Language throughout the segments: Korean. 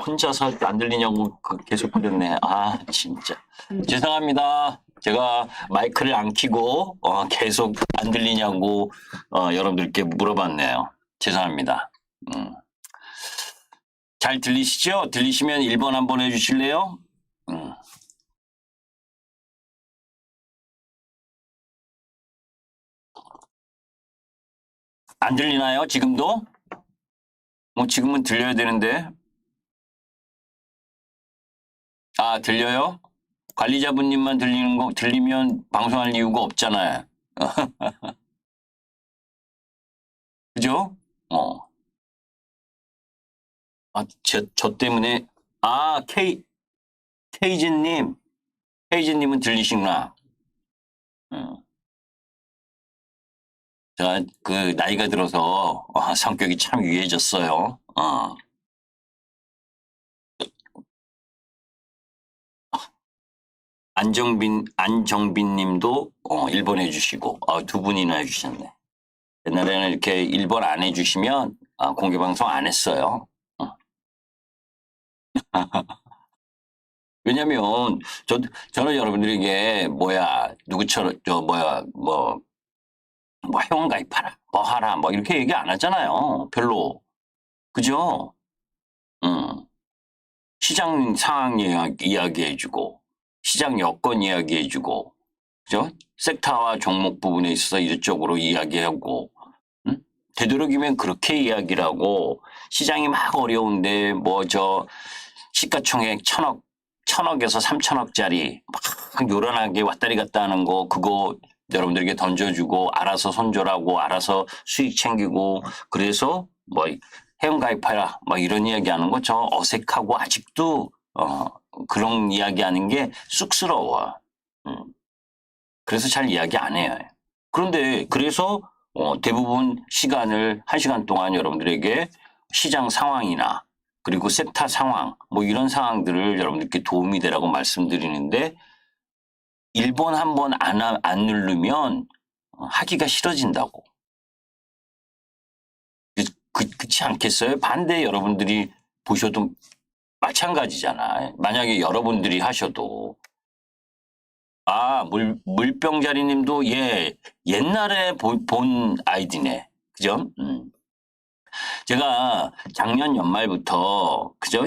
혼자서 안 들리냐고 계속 그랬네. 아, 진짜. 죄송합니다. 제가 마이크를 안 켜고 계속 안 들리냐고 여러분들께 물어봤네요. 죄송합니다. 잘 들리시죠? 들리시면 1번 한번 해주실래요? 안 들리나요? 지금도? 지금은 들려야 되는데. 아, 들려요? 관리자분님만 들리면 방송할 이유가 없잖아요. 그죠? 어. 아, 저 때문에. 아, 케이진님. 케이진님은 들리시구나. 음. 제가 그 나이가 들어서 성격이 참 유해졌어요. 안정빈 님도 1번 해주시고, 두 분이나 해주셨네. 옛날에는 이렇게 1번 안 해주시면 공개 방송 안 했어요. 왜냐면 저는 여러분들에게 누구처럼 회원 가입하라, 뭐 하라, 뭐 이렇게 얘기 안 하잖아요. 별로. 그죠? 음. 시장 상황 이야기해주고, 시장 여건 이야기해주고, 그죠? 섹터와 종목 부분에 있어서 이쪽으로 이야기하고, 되도록이면 그렇게 이야기를 하고, 시장이 막 어려운데, 시가총액 천억에서 3천억짜리 막 요란하게 왔다리 갔다 하는 거, 그거 여러분들에게 던져주고, 알아서 손절하고, 알아서 수익 챙기고, 그래서 회원 가입하라, 이런 이야기 하는 거 저 어색하고 아직도, 그런 이야기 하는 게 쑥스러워. 그래서 잘 이야기 안 해요. 그런데 그래서 대부분 시간을 1시간 동안 여러분들에게 시장 상황이나 그리고 섹터 상황 이런 상황들을 여러분들께 도움이 되라고 말씀드리는데 1번 한 번 안 누르면 하기가 싫어진다고. 그렇지 않겠어요? 반대 여러분들이 보셔도 마찬가지잖아. 만약에 여러분들이 하셔도 물병자리 님도 옛날에 본 아이디네. 그죠? 제가 작년 연말부터, 그죠?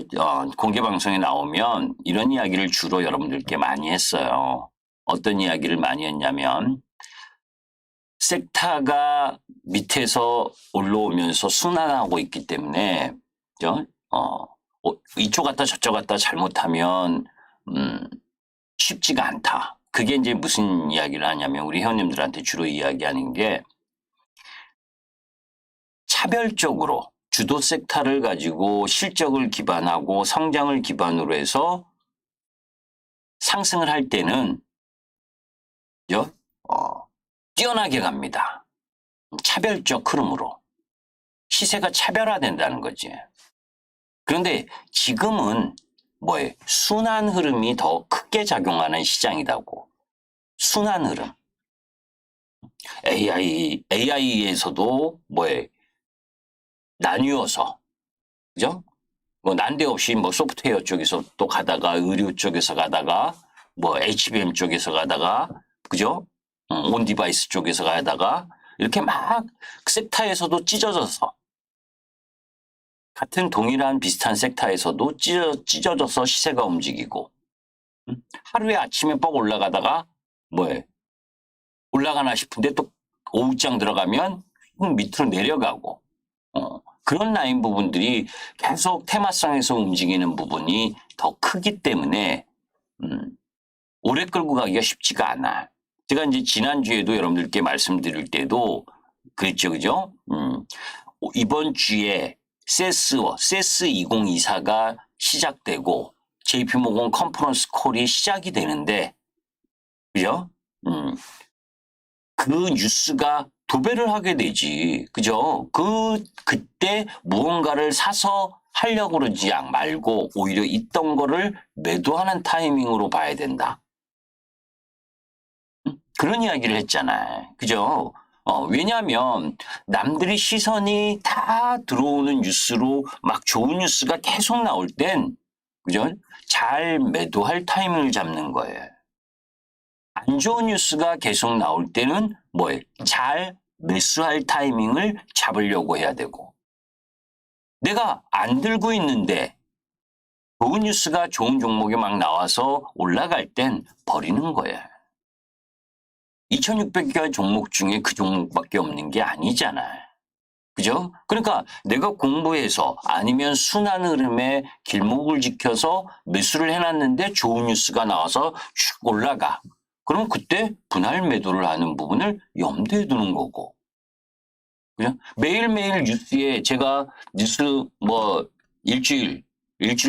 공개 방송에 나오면 이런 이야기를 주로 여러분들께 많이 했어요. 어떤 이야기를 많이 했냐면, 섹타가 밑에서 올라오면서 순환하고 있기 때문에, 그죠? 이쪽 갔다 저쪽 갔다 잘못하면, 쉽지가 않다. 그게 이제 무슨 이야기를 하냐면 우리 회원님들한테 주로 이야기하는 게 차별적으로 주도 섹터를 가지고 실적을 기반하고 성장을 기반으로 해서 상승을 할 때는 뛰어나게 갑니다. 차별적 흐름으로. 시세가 차별화된다는 거지. 그런데 지금은 순환 흐름이 더 크게 작용하는 시장이라고. 순환 흐름. AI에서도 나뉘어서, 그죠? 난데없이 소프트웨어 쪽에서 또 가다가, 의료 쪽에서 가다가, HBM 쪽에서 가다가, 그죠? 온 디바이스 쪽에서 가다가, 이렇게 막 섹터에서도 찢어져서, 같은 동일한 비슷한 섹터에서도 찢어져서 시세가 움직이고, 하루에 아침에 뻑 올라가다가, 올라가나 싶은데 또 오후장 들어가면 밑으로 내려가고, 그런 라인 부분들이 계속 테마성에서 움직이는 부분이 더 크기 때문에 오래 끌고 가기가 쉽지가 않아. 제가 이제 지난주에도 여러분들께 말씀드릴 때도 그랬죠, 그죠? 이번 주에 세스 2024가 시작되고 JP모건 컨퍼런스 콜이 시작이 되는데, 그죠? 그 뉴스가 도배를 하게 되지. 그죠? 그때 무언가를 사서 하려고 그러지 말고 오히려 있던 거를 매도하는 타이밍으로 봐야 된다. 그런 이야기를 했잖아요. 그죠? 왜냐하면 남들이 시선이 다 들어오는 뉴스로 막 좋은 뉴스가 계속 나올 땐, 그죠? 잘 매도할 타이밍을 잡는 거예요. 안 좋은 뉴스가 계속 나올 때는 뭐예요? 잘 매수할 타이밍을 잡으려고 해야 되고. 내가 안 들고 있는데 좋은 뉴스가 좋은 종목이 막 나와서 올라갈 땐 버리는 거야. 2,600개 종목 중에 그 종목밖에 없는 게 아니잖아요. 그죠? 그러니까 내가 공부해서 아니면 순환 흐름의 길목을 지켜서 매수를 해놨는데 좋은 뉴스가 나와서 쭉 올라가. 그럼 그때 분할 매도를 하는 부분을 염두에 두는 거고. 그죠? 매일매일 뉴스에 제가 뉴스 뭐 일주일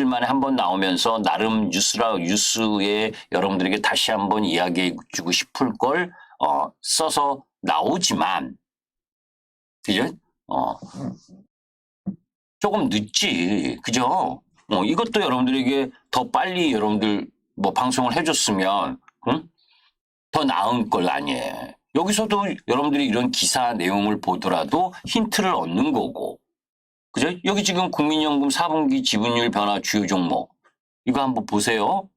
만에 한 번 나오면서 나름 뉴스에 여러분들에게 다시 한번 이야기해 주고 싶을 걸 써서 나오지만, 그죠? 조금 늦지. 그죠? 이것도 여러분들에게 더 빨리 여러분들 뭐 방송을 해줬으면, 응? 더 나은 걸 아니에요. 여기서도 여러분들이 이런 기사 내용을 보더라도 힌트를 얻는 거고. 그죠? 여기 지금 국민연금 4분기 지분율 변화 주요 종목. 이거 한번 보세요.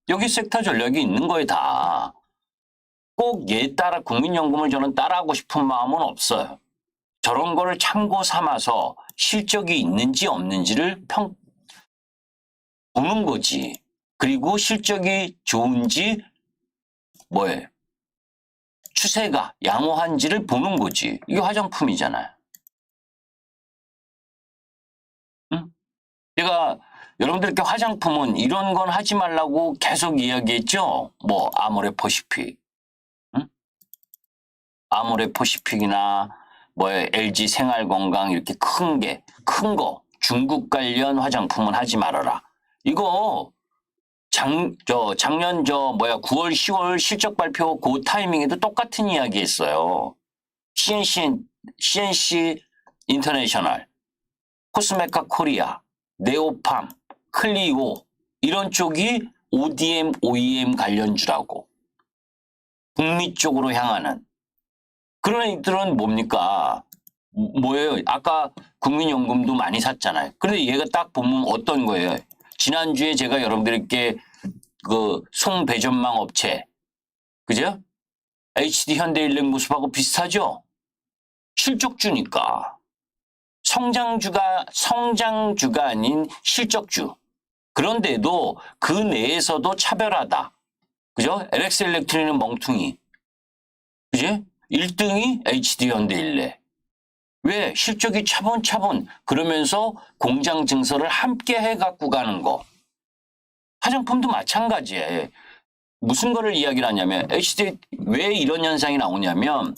여기 섹터 전략이 있는 거예요, 다. 꼭 얘 따라 국민연금을 저는 따라하고 싶은 마음은 없어요. 저런 거를 참고 삼아서 실적이 있는지 없는지를 보는 거지. 그리고 실적이 좋은지 뭐예요? 추세가 양호한지를 보는 거지. 이게 화장품이잖아요. 응? 제가 여러분들께 화장품은 이런 건 하지 말라고 계속 이야기했죠. 뭐 아모레퍼시픽, 응? 아모레퍼시픽이나 뭐 LG 생활건강 이렇게 큰 거 중국 관련 화장품은 하지 말아라. 이거 작년 9월, 10월 실적 발표 그 타이밍에도 똑같은 이야기 했어요. CNC 인터내셔널, 코스메카 코리아, 네오팜, 클리오 이런 쪽이 ODM, OEM 관련주라고. 북미 쪽으로 향하는. 그런 애들은 뭡니까? 뭐예요? 아까 국민연금도 많이 샀잖아요. 그런데 얘가 딱 보면 어떤 거예요? 지난주에 제가 여러분들께 그 송배전망 업체, 그죠? HD 현대일렉 모습하고 비슷하죠? 실적주니까. 성장주가 아닌 실적주. 그런데도 그 내에서도 차별하다. 그죠? LX 일렉트릭은 멍퉁이. 그지? 1등이 HD 현대일렉. 왜? 실적이 차분차분 그러면서 공장 증설을 함께 해 갖고 가는 거. 화장품도 마찬가지예요. 무슨 거를 이야기를 하냐면 HD 왜 이런 현상이 나오냐면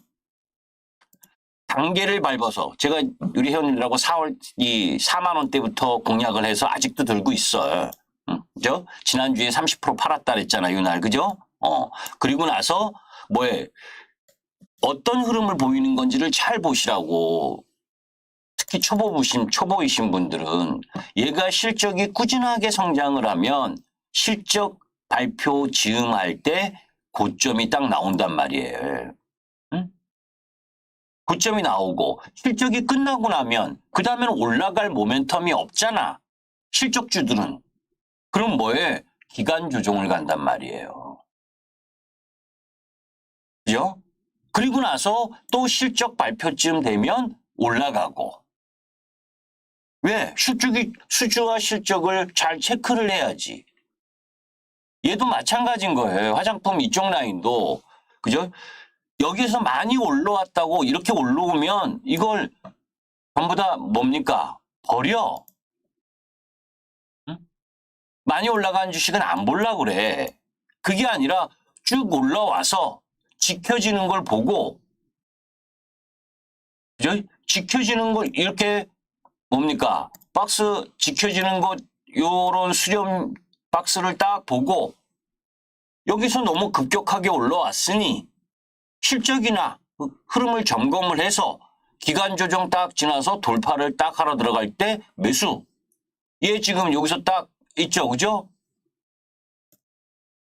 단계를 밟아서 제가 우리 회원님들하고 4만 원대부터 공약을 해서 아직도 들고 있어요. 그죠? 지난주에 30% 팔았다 그랬잖아요. 이날. 그죠? 그리고 나서 뭐에 어떤 흐름을 보이는 건지를 잘 보시라고. 특히 초보이신 분들은 얘가 실적이 꾸준하게 성장을 하면 실적 발표 즈음할 때 고점이 딱 나온단 말이에요. 응? 고점이 나오고 실적이 끝나고 나면 그 다음에는 올라갈 모멘텀이 없잖아. 실적주들은. 그럼 뭐에? 기간 조정을 간단 말이에요. 그죠? 그리고 나서 또 실적 발표쯤 되면 올라가고. 왜? 수주와 실적을 잘 체크를 해야지. 얘도 마찬가지인 거예요. 화장품 이쪽 라인도. 그죠? 여기서 많이 올라왔다고 이렇게 올라오면 이걸 전부 다 뭡니까? 버려. 응? 많이 올라간 주식은 안 보려고 그래. 그게 아니라 쭉 올라와서 지켜지는 걸 보고, 그죠? 지켜지는 걸 이렇게 뭡니까? 박스 지켜지는 것, 요런 수렴 박스를 딱 보고, 여기서 너무 급격하게 올라왔으니, 실적이나 흐름을 점검을 해서 기간 조정 딱 지나서 돌파를 딱 하러 들어갈 때 매수. 얘 지금 여기서 딱 있죠, 그죠?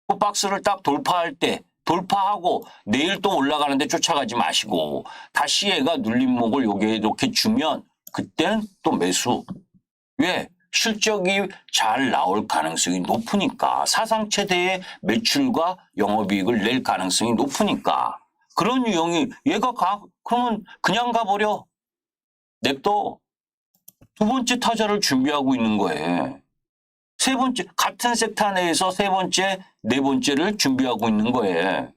그 박스를 딱 돌파할 때 돌파하고 내일 또 올라가는데 쫓아가지 마시고 다시 얘가 눌림목을 여기에 이렇게 주면 그때는 또 매수. 왜? 실적이 잘 나올 가능성이 높으니까. 사상 최대의 매출과 영업이익을 낼 가능성이 높으니까. 그런 유형이 얘가 그러면 그냥 가버려. 냅둬. 두 번째 타자를 준비하고 있는 거예요. 세 번째, 같은 섹터 내에서 세 번째, 네 번째를 준비하고 있는 거예요.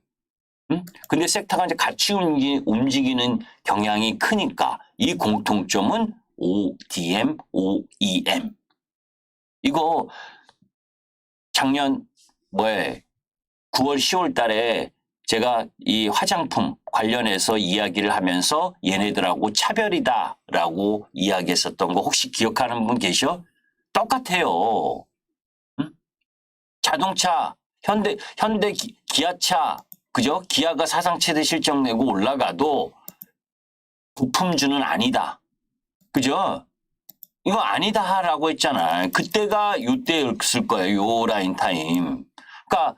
응? 근데 섹터가 이제 같이 움직이는 경향이 크니까 이 공통점은 ODM, OEM. 이거 작년 9월, 10월 달에 제가 이 화장품 관련해서 이야기를 하면서 얘네들하고 차별이다라고 이야기했었던 거 혹시 기억하는 분 계셔? 똑같아요. 응? 자동차, 현대 기아차, 그죠? 기아가 사상 최대 실적 내고 올라가도 부품주는 아니다. 그죠? 이거 아니다라고 했잖아. 그때가 요때였을 거예요. 요 라인 타임. 그러니까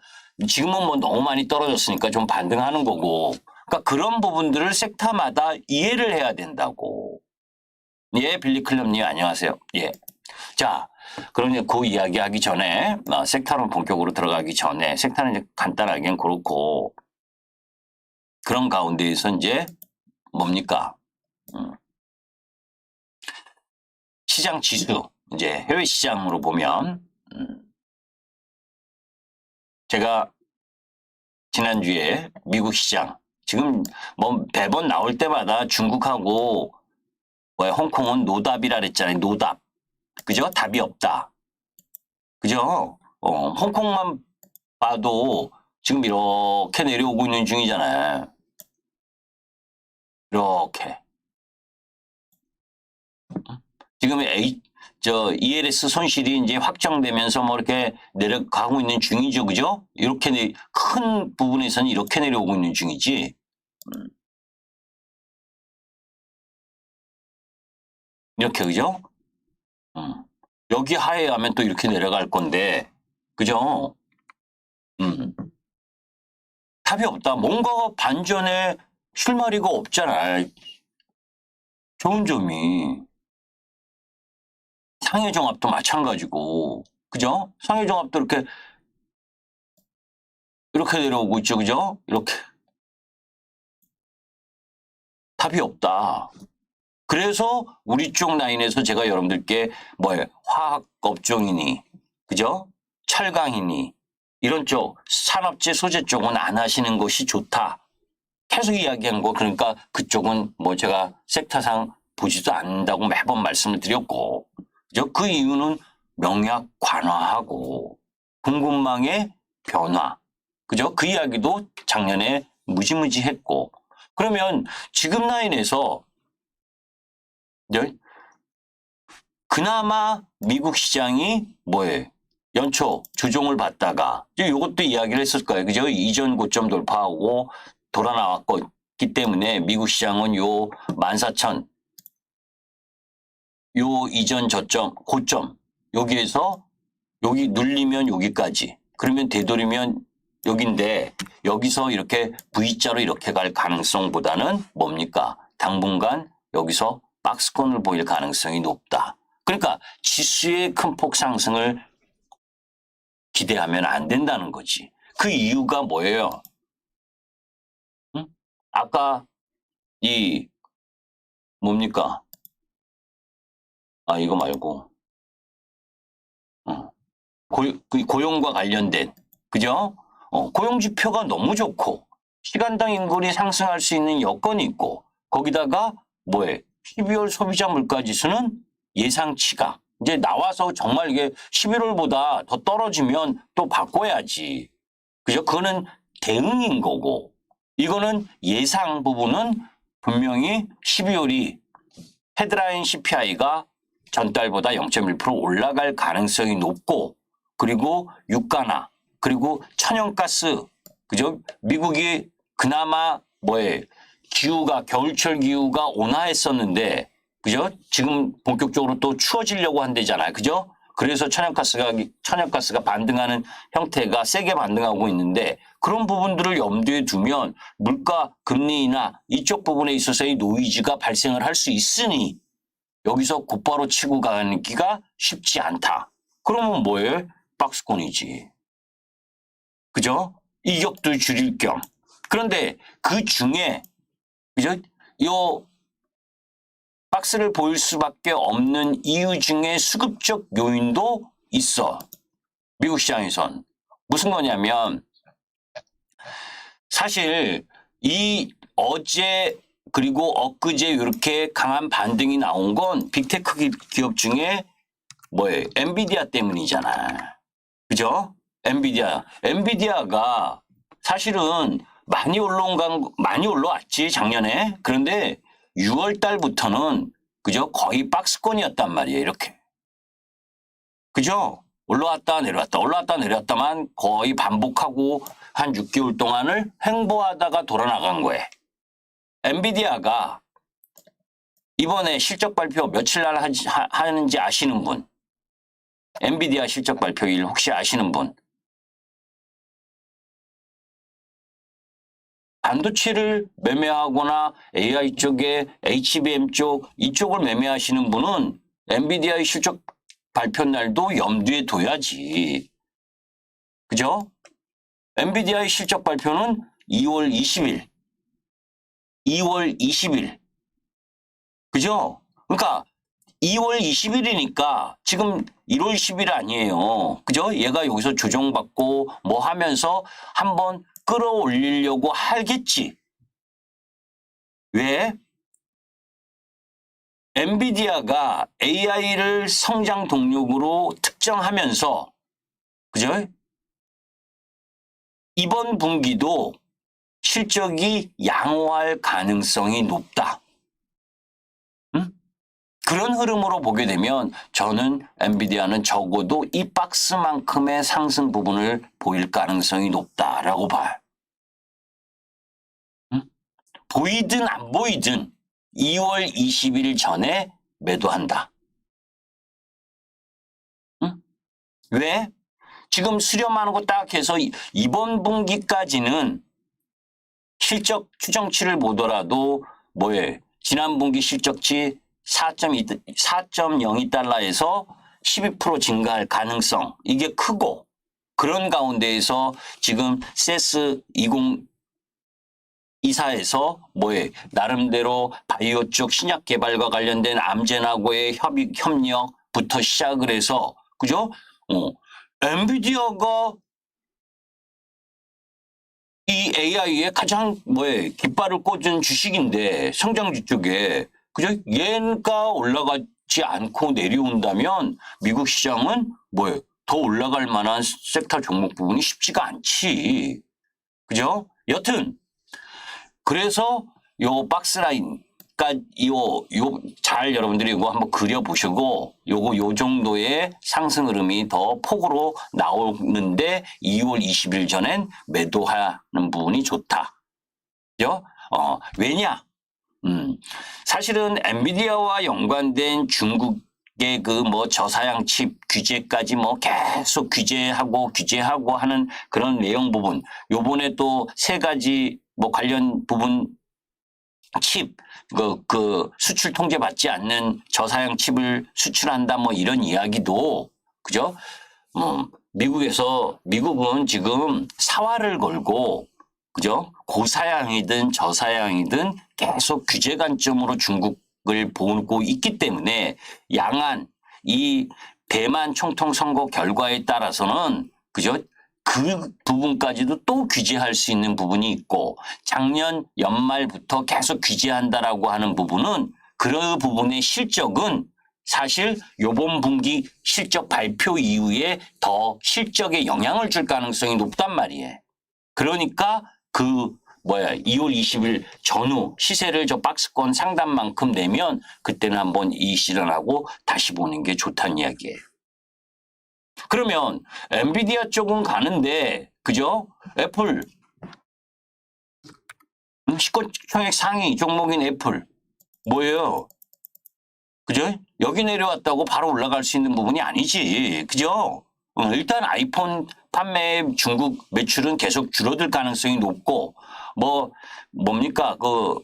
지금은 뭐 너무 많이 떨어졌으니까 좀 반등하는 거고. 그러니까 그런 부분들을 섹터마다 이해를 해야 된다고. 예, 빌리클럽님 안녕하세요. 예. 자, 그럼 이제 그 이야기 하기 전에 섹터론 본격으로 들어가기 전에 섹터는 이제 간단하게는 그렇고 그런 가운데에서 이제 뭡니까? 시장 지수, 이제 해외 시장으로 보면, 제가 지난주에 미국 시장, 지금 뭐 매번 나올 때마다 중국하고 홍콩은 노답이라 그랬잖아요. 노답. 그죠? 답이 없다. 그죠? 홍콩만 봐도 지금 이렇게 내려오고 있는 중이잖아요. 이렇게. 지금 ELS 손실이 이제 확정되면서 뭐 이렇게 내려가고 있는 중이죠. 그죠? 이렇게 큰 부분에서는 이렇게 내려오고 있는 중이지. 이렇게, 그죠? 여기 하회하면 또 이렇게 내려갈 건데, 그죠? 답이 없다. 뭔가 반전에 실마리가 없잖아. 좋은 점이. 상해종합도 마찬가지고, 그죠? 상해종합도 이렇게 내려오고 있죠. 그죠? 이렇게. 답이 없다. 그래서 우리 쪽 라인에서 제가 여러분들께 화학 업종이니, 그죠? 철강이니, 이런 쪽, 산업재 소재 쪽은 안 하시는 것이 좋다. 계속 이야기한 거, 그러니까 그쪽은 제가 섹터상 보지도 않는다고 매번 말씀을 드렸고, 그죠? 그 이유는 명약 관화하고 공급망의 변화, 그죠? 그 이야기도 작년에 무지무지 했고, 그러면 지금 라인에서 그나마 미국 시장이 연초 조정을 받다가 이것도 이야기를 했을 거예요. 그죠? 이전 고점 돌파하고 돌아 나왔기 때문에 미국 시장은 요 14,000 요 이전 저점 고점 여기에서 여기 눌리면 여기까지 그러면 되돌이면 여긴데 여기서 이렇게 V자로 이렇게 갈 가능성보다는 뭡니까? 당분간 여기서 박스권을 보일 가능성이 높다. 그러니까 지수의 큰 폭 상승을 기대하면 안 된다는 거지. 그 이유가 뭐예요? 응? 아까 이 뭡니까? 이거 말고 고용과 관련된 그죠? 고용 지표가 너무 좋고 시간당 인건이 상승할 수 있는 여건이 있고 거기다가 12월 소비자 물가 지수는 예상치가 이제 나와서 정말 이게 11월보다 더 떨어지면 또 바꿔야지. 그죠? 그거는 대응인 거고 이거는 예상 부분은 분명히 12월이 헤드라인 CPI가 전달보다 0.1% 올라갈 가능성이 높고 그리고 유가나 그리고 천연가스 그죠? 미국이 그나마 기후가 겨울철 기후가 온화했었는데 그죠? 지금 본격적으로 또 추워지려고 한대잖아요. 그죠? 그래서 천연가스가 반등하는 형태가 세게 반등하고 있는데 그런 부분들을 염두에 두면 물가 금리나 이쪽 부분에 있어서의 노이즈가 발생을 할 수 있으니 여기서 곧바로 치고 가기가 쉽지 않다. 그러면 뭐예요? 박스권이지. 그죠? 이격도 줄일 겸. 그런데 그 중에 그죠? 요 박스를 보일 수밖에 없는 이유 중에 수급적 요인도 있어. 미국 시장에선. 무슨 거냐면 사실 이 어제 그리고 엊그제 이렇게 강한 반등이 나온 건 빅테크 기업 중에 뭐예요? 엔비디아 때문이잖아. 그죠? 엔비디아가 사실은 많이 올라왔지, 작년에. 그런데 6월 달부터는 그죠? 거의 박스권이었단 말이에요, 이렇게. 그죠? 올라왔다 내려왔다만 거의 반복하고 한 6개월 동안을 횡보하다가 돌아나간 거예요. 엔비디아가 이번에 실적 발표 며칠 날 하는지 아시는 분? 엔비디아 실적 발표일 혹시 아시는 분? 반도체를 매매하거나 AI 쪽에 HBM 쪽 이쪽을 매매하시는 분은 엔비디아의 실적 발표 날도 염두에 둬야지. 그죠? 엔비디아의 실적 발표는 2월 20일. 2월 20일. 그죠? 그러니까 2월 20일이니까 지금 1월 10일 아니에요. 그죠? 얘가 여기서 조정받고 뭐 하면서 한번 끌어올리려고 하겠지. 왜? 엔비디아가 AI를 성장 동력으로 특정하면서 그죠? 이번 분기도 실적이 양호할 가능성이 높다. 응? 그런 흐름으로 보게 되면 저는 엔비디아는 적어도 이 박스만큼의 상승 부분을 보일 가능성이 높다라고 봐요. 응? 보이든 안 보이든 2월 20일 전에 매도한다. 응? 왜? 지금 수렴하는 거 딱 해서 이번 분기까지는 실적 추정치를 보더라도 뭐예요? 지난 분기 실적치 4.02달러에서 12% 증가할 가능성 이게 크고 그런 가운데에서 지금 세스 2024에서 뭐예요? 나름대로 바이오 쪽 신약 개발과 관련된 암젠하고의 협력부터 시작을 해서 그죠? 엔비디아가 이 AI에 가장 깃발을 꽂은 주식인데 성장주 쪽에 그죠? 얘가 올라가지 않고 내려온다면 미국 시장은 더 올라갈 만한 섹터 종목 부분이 쉽지가 않지. 그죠? 여튼 그래서 요 박스라인 그러니까 잘 여러분들이 이거 한번 그려보시고 요 정도의 상승 흐름이 더 폭으로 나오는데 2월 20일 전엔 매도하는 부분이 좋다. 그죠? 왜냐? 사실은 엔비디아와 연관된 중국의 그 저사양 칩 규제까지 계속 규제하고 하는 그런 내용 부분. 요번에 또 세 가지 관련 부분 칩, 그 수출 통제 받지 않는 저사양 칩을 수출한다 이런 이야기도, 그죠? 미국은 지금 사활을 걸고, 그죠? 고사양이든 저사양이든 계속 규제 관점으로 중국을 보고 있기 때문에 양안, 이 대만 총통 선거 결과에 따라서는, 그죠? 그 부분까지도 또 규제할 수 있는 부분이 있고 작년 연말부터 계속 규제한다라고 하는 부분은 그 부분의 실적은 사실 요번 분기 실적 발표 이후에 더 실적에 영향을 줄 가능성이 높단 말이에요. 그러니까 2월 20일 전후 시세를 저 박스권 상단만큼 내면 그때는 한번 이 실현하고 다시 보는 게 좋다는 이야기예요. 그러면 엔비디아 쪽은 가는데 그죠? 애플 시가총액 상위 종목인 애플 뭐예요? 그죠? 여기 내려왔다고 바로 올라갈 수 있는 부분이 아니지. 그죠? 일단 아이폰 판매 중국 매출은 계속 줄어들 가능성이 높고, 뭡니까? 그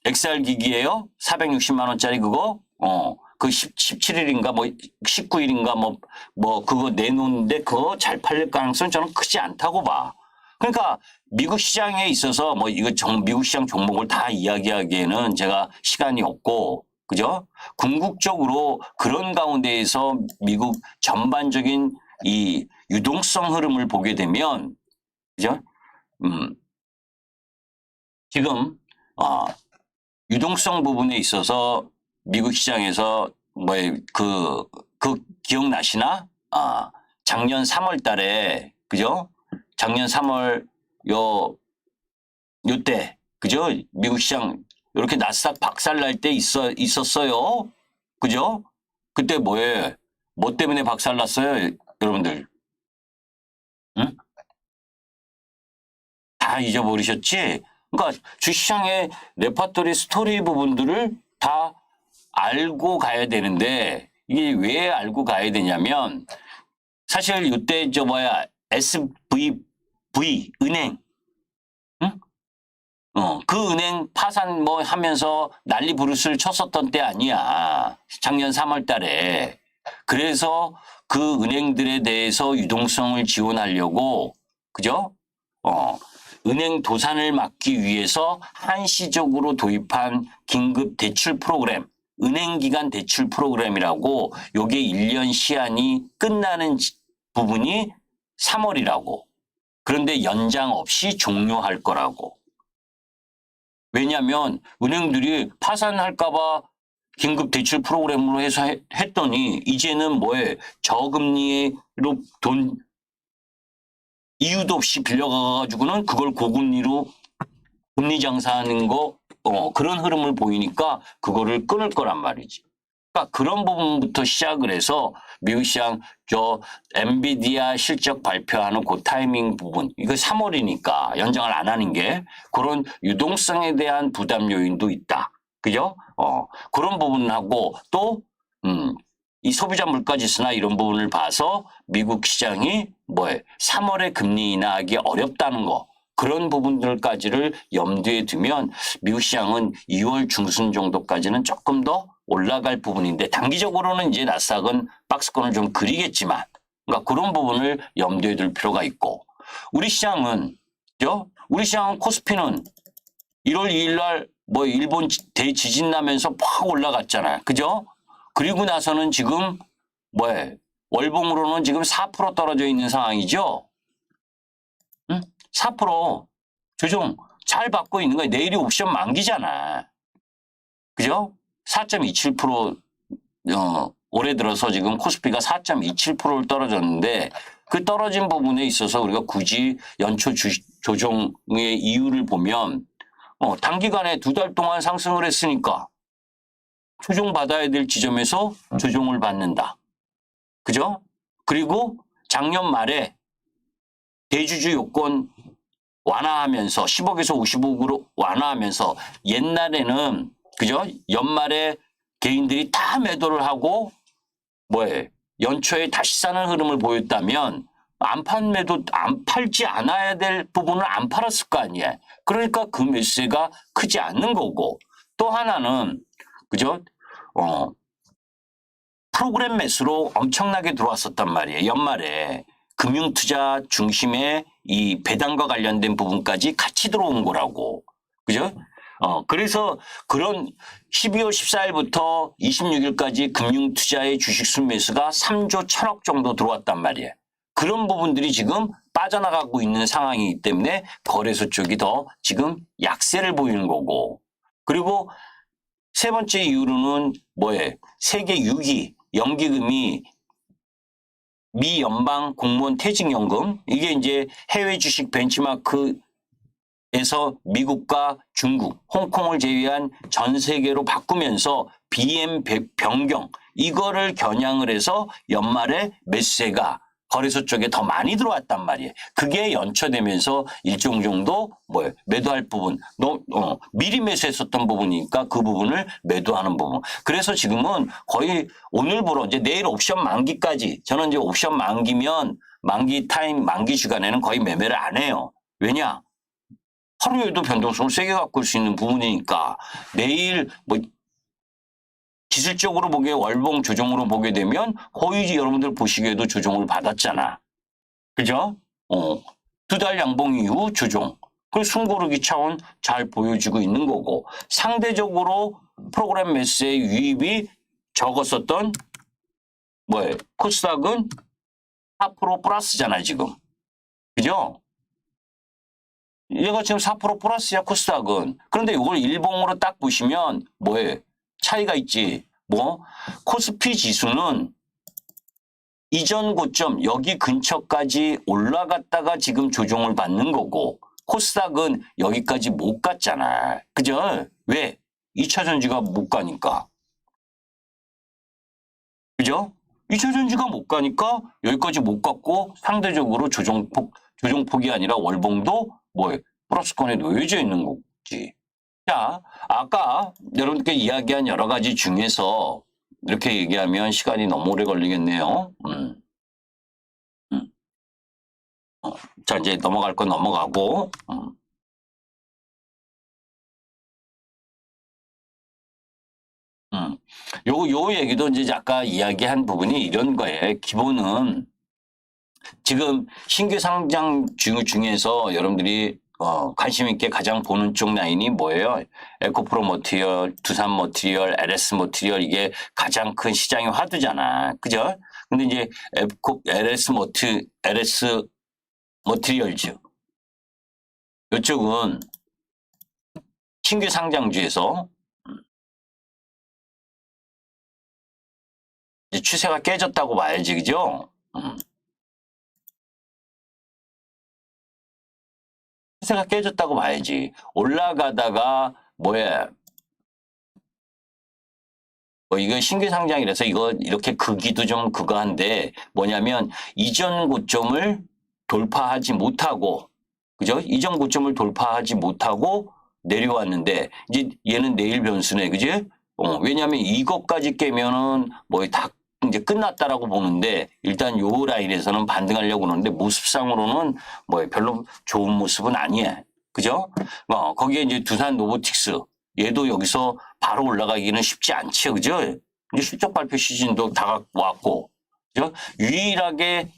XR 기기예요? 460만 원짜리 그거? 그 17일인가 19일인가 그거 내놓는데 그거 잘 팔릴 가능성은 저는 크지 않다고 봐. 그러니까 미국 시장에 있어서 미국 시장 종목을 다 이야기하기에는 제가 시간이 없고, 그죠? 궁극적으로 그런 가운데에서 미국 전반적인 이 유동성 흐름을 보게 되면, 그죠? 지금, 유동성 부분에 있어서 미국 시장에서 그 기억나시나? 작년 3월 달에, 그죠? 작년 3월 요때, 그죠? 미국 시장 이렇게 나스닥 박살 날 때 있었어요. 그죠? 그때 뭐 때문에 박살 났어요? 여러분들. 응? 다 잊어버리셨지? 그러니까 주시장의 레퍼토리 스토리 부분들을 다 알고 가야 되는데, 이게 왜 알고 가야 되냐면, 사실 이때 SVV 은행, 응? 그 은행 파산 하면서 난리 부르스를 쳤었던 때 아니야. 작년 3월 달에. 그래서 그 은행들에 대해서 유동성을 지원하려고, 그죠? 은행 도산을 막기 위해서 한시적으로 도입한 긴급 대출 프로그램, 은행기관 대출 프로그램이라고, 요게 1년 시한이 끝나는 부분이 3월이라고. 그런데 연장 없이 종료할 거라고. 왜냐하면 은행들이 파산할까봐 긴급 대출 프로그램으로 해서 했더니 이제는 저금리로 돈 이유도 없이 빌려가가지고는 그걸 고금리로 금리 장사하는 그런 흐름을 보이니까 그거를 끊을 거란 말이지. 그러니까 그런 부분부터 시작을 해서 미국 시장 엔비디아 실적 발표하는 그 타이밍 부분, 이거 3월이니까 연장을 안 하는 게 그런 유동성에 대한 부담 요인도 있다. 그죠? 그런 부분하고 또 이 소비자 물가 지수나 이런 부분을 봐서 미국 시장이 3월에 금리 인하하기 어렵다는 거, 그런 부분들까지를 염두에 두면 미국 시장은 2월 중순 정도까지는 조금 더 올라갈 부분인데, 단기적으로는 이제 나스닥은 박스권을 좀 그리겠지만, 그러니까 그런 부분을 염두에 둘 필요가 있고, 우리 시장은 코스피는 1월 2일 날 일본 대지진 나면서 팍 올라갔잖아요. 그죠? 그리고 나서는 지금 월봉으로는 지금 4% 떨어져 있는 상황이죠. 응? 4% 조정 잘 받고 있는 거예요. 내일이 옵션 만기잖아. 그죠? 4.27% 올해 들어서 지금 코스피가 4.27%를 떨어졌는데, 그 떨어진 부분에 있어서 우리가 굳이 연초 조정의 이유를 보면 단기간에 2달 동안 상승을 했으니까 조정받아야 될 지점에서 조정을 받는다. 그죠? 그리고 작년 말에 대주주 요건 완화하면서 10억에서 50억으로 완화하면서, 옛날에는 그죠? 연말에 개인들이 다 매도를 하고 연초에 다시 사는 흐름을 보였다면 안 팔지 않아야 될 부분을 안 팔았을 거 아니에요. 그러니까 그 매수세가 크지 않는 거고, 또 하나는 그죠? 프로그램 매수로 엄청나게 들어왔었단 말이에요. 연말에 금융투자 중심의 이 배당과 관련된 부분까지 같이 들어온 거라고. 그죠? 그래서 그런 12월 14일부터 26일까지 금융투자의 주식 순매수가 3조 1천억 정도 들어왔단 말이에요. 그런 부분들이 지금 빠져나가고 있는 상황이기 때문에 거래소 쪽이 더 지금 약세를 보이는 거고, 그리고 세 번째 이유로는 세계 6위 연기금이 미 연방 공무원 퇴직연금, 이게 이제 해외 주식 벤치마크에서 미국과 중국, 홍콩을 제외한 전 세계로 바꾸면서 BM 변경, 이거를 겨냥을 해서 연말에 매수세가 거래소 쪽에 더 많이 들어왔단 말이에요. 그게 연처되면서 일정 정도 매도할 부분, 미리 매수했었던 부분이니까 그 부분을 매도하는 부분. 그래서 지금은 거의 오늘부로 이제 내일 옵션 만기까지 저는 이제 옵션 만기면 만기 타임, 만기 주간에는 거의 매매를 안 해요. 왜냐? 하루에도 변동성을 세게 갖고 올 수 있는 부분이니까 내일 기술적으로 보기에 월봉 조정으로 보게 되면 거의 여러분들 보시기에도 조정을 받았잖아. 그죠? 2달 양봉 이후 조정. 그 숨고르기 차원 잘 보여주고 있는 거고 상대적으로 프로그램 매수의 유입이 적었었던 코스닥은 4% 플러스잖아 지금. 그죠? 얘가 지금 4% 플러스야 코스닥은. 그런데 이걸 일봉으로 딱 보시면 차이가 있지. 코스피 지수는 이전 고점 여기 근처까지 올라갔다가 지금 조정을 받는 거고 코스닥은 여기까지 못 갔잖아. 그죠? 왜? 2차 전지가 못 가니까. 그죠? 2차 전지가 못 가니까 여기까지 못 갔고 상대적으로 조정폭이 아니라 월봉도 플러스권에 놓여져 있는 거지. 자, 아까 여러분께 이야기한 여러 가지 중에서 이렇게 얘기하면 시간이 너무 오래 걸리겠네요. 자, 이제 넘어갈 건 넘어가고. 요 얘기도 이제 아까 이야기한 부분이 이런 거예요. 기본은 지금 신규 상장 중에서 여러분들이 관심 있게 가장 보는 쪽 라인이 뭐예요? 에코프로 머티리얼, 두산 머티리얼, LS 머티리얼 이게 가장 큰 시장의 화두잖아. 그죠? 근데 이제 LS 머티리얼즈 이쪽은 신규 상장주에서 이제 추세가 깨졌다고 봐야지. 그죠? 추세가 깨졌다고 봐야지. 올라가다가 이거 신규 상장이라서 이거 이렇게 크기도 좀 그거한데 뭐냐면 이전 고점을 돌파하지 못하고 그죠? 이전 고점을 돌파하지 못하고 내려왔는데 이제 얘는 내일 변수네. 그지? 왜냐하면 이것까지 깨면은 다 이제 끝났다라고 보는데 일단 요 라인에서는 반등하려고 그러는데 모습상으로는 별로 좋은 모습은 아니에요. 그죠? 거기에 이제 두산 로보틱스 얘도 여기서 바로 올라가기는 쉽지 않죠. 그죠? 이제 실적 발표 시즌도 다가왔고 그죠? 유일하게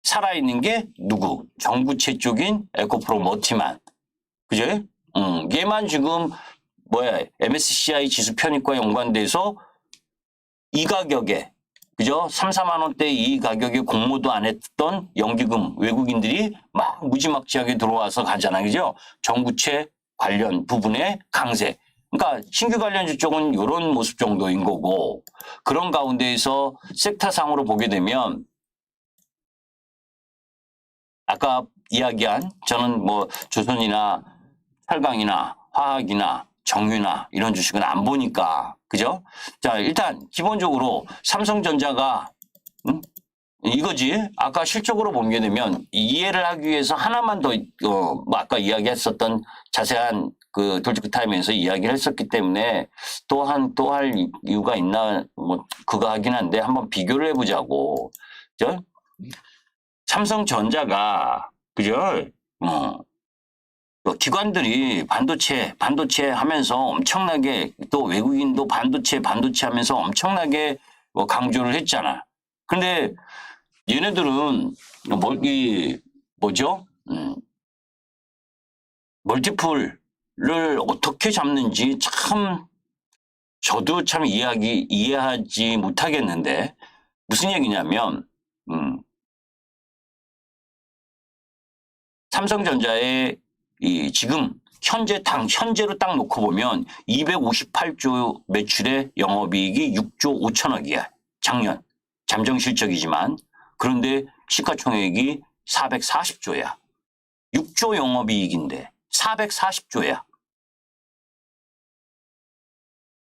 살아있는 게 누구? 전구체 쪽인 에코프로 머티만. 그죠? 얘만 지금 MSCI 지수 편입과 연관돼서 이 가격에 그죠? 3, 4만 원대 이 가격에 공모도 안 했던 연기금 외국인들이 막 무지막지하게 들어와서 가잖아. 그죠? 전구체 관련 부분의 강세. 그러니까 신규 관련주 쪽은 이런 모습 정도인 거고 그런 가운데에서 섹터상으로 보게 되면 아까 이야기한 저는 조선이나 철강이나 화학이나 정유나 이런 주식은 안 보니까 그죠? 자 일단 기본적으로 삼성전자가 이거지. 아까 실적으로 보게 되면 이해를 하기 위해서 하나만 더 아까 이야기했었던 자세한 그 돌직구 타임에서 이야기를 했었기 때문에 또 할 이유가 있나 그거 하긴 한데 한번 비교를 해보자고. 그죠? 삼성전자가 그죠? 기관들이 반도체 하면서 엄청나게 또 외국인도 반도체 하면서 엄청나게 강조를 했잖아. 근데 얘네들은 뭐죠? 멀티플을 어떻게 잡는지 참 저도 참 이해하지 못하겠는데 무슨 얘기냐면 삼성전자의 지금 현재로 딱 놓고 보면 258조 매출의 영업이익이 6조 5천억이야. 작년 잠정 실적이지만 그런데 시가총액이 440조야. 6조 영업이익인데 440조야.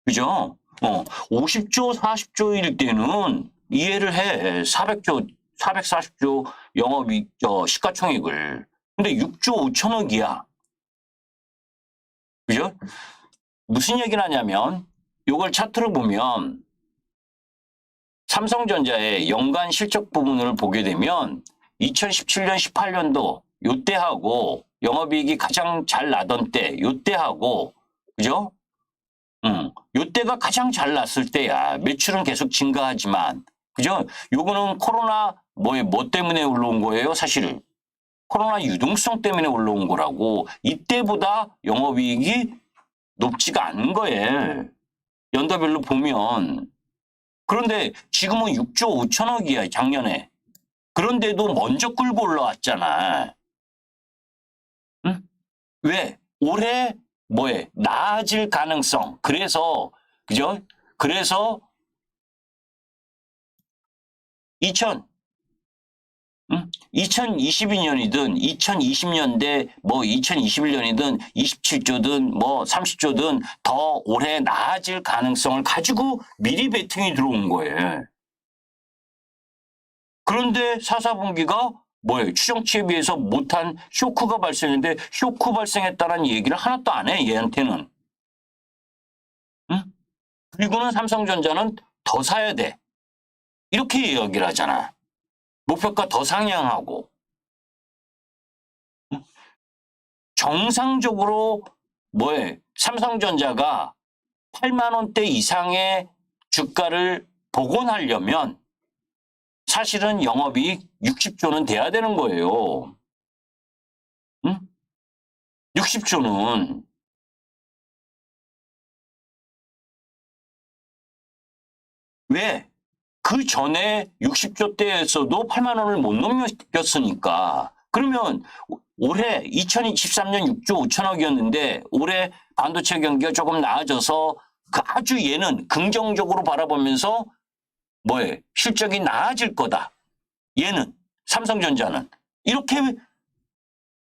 그죠? 50조 40조일 때는 이해를 해. 400조 440조 시가총액을. 근데 6조 5천억이야. 그죠? 무슨 얘기를 하냐면 요걸 차트를 보면 삼성전자의 연간 실적 부분을 보게 되면 2017년, 18년도 요때하고 영업이익이 가장 잘 나던 때 요때하고 그죠? 요때가 가장 잘 났을 때야. 매출은 계속 증가하지만 그죠? 요거는 코로나 뭐 때문에 올라온 거예요, 사실. 코로나 유동성 때문에 올라온 거라고. 이때보다 영업이익이 높지가 않은 거예요. 연도별로 보면. 그런데 지금은 6조 5천억이야, 작년에. 그런데도 먼저 끌고 올라왔잖아. 응? 왜? 올해 나아질 가능성. 그래서 그죠? 그래서 2022년이든 2020년대 2021년이든 27조든 30조든 더 올해 나아질 가능성을 가지고 미리 베팅이 들어온 거예요. 그런데 4, 4분기가 추정치에 비해서 못한 쇼크가 발생했는데 쇼크 발생했다는 얘기를 하나도 안 해, 얘한테는. 응? 그리고는 삼성전자는 더 사야 돼. 이렇게 이야기를 하잖아. 목표가 더 상향하고. 정상적으로 삼성전자가 8만 원대 이상의 주가를 복원하려면 사실은 영업이익 60조는 돼야 되는 거예요. 응? 60조는. 왜? 그 전에 60조 대에서도 8만 원을 못 넘겼으니까. 그러면 올해 2023년 6조 5천억이었는데 올해 반도체 경기가 조금 나아져서 아주 얘는 긍정적으로 바라보면서 실적이 나아질 거다. 얘는 삼성전자는 이렇게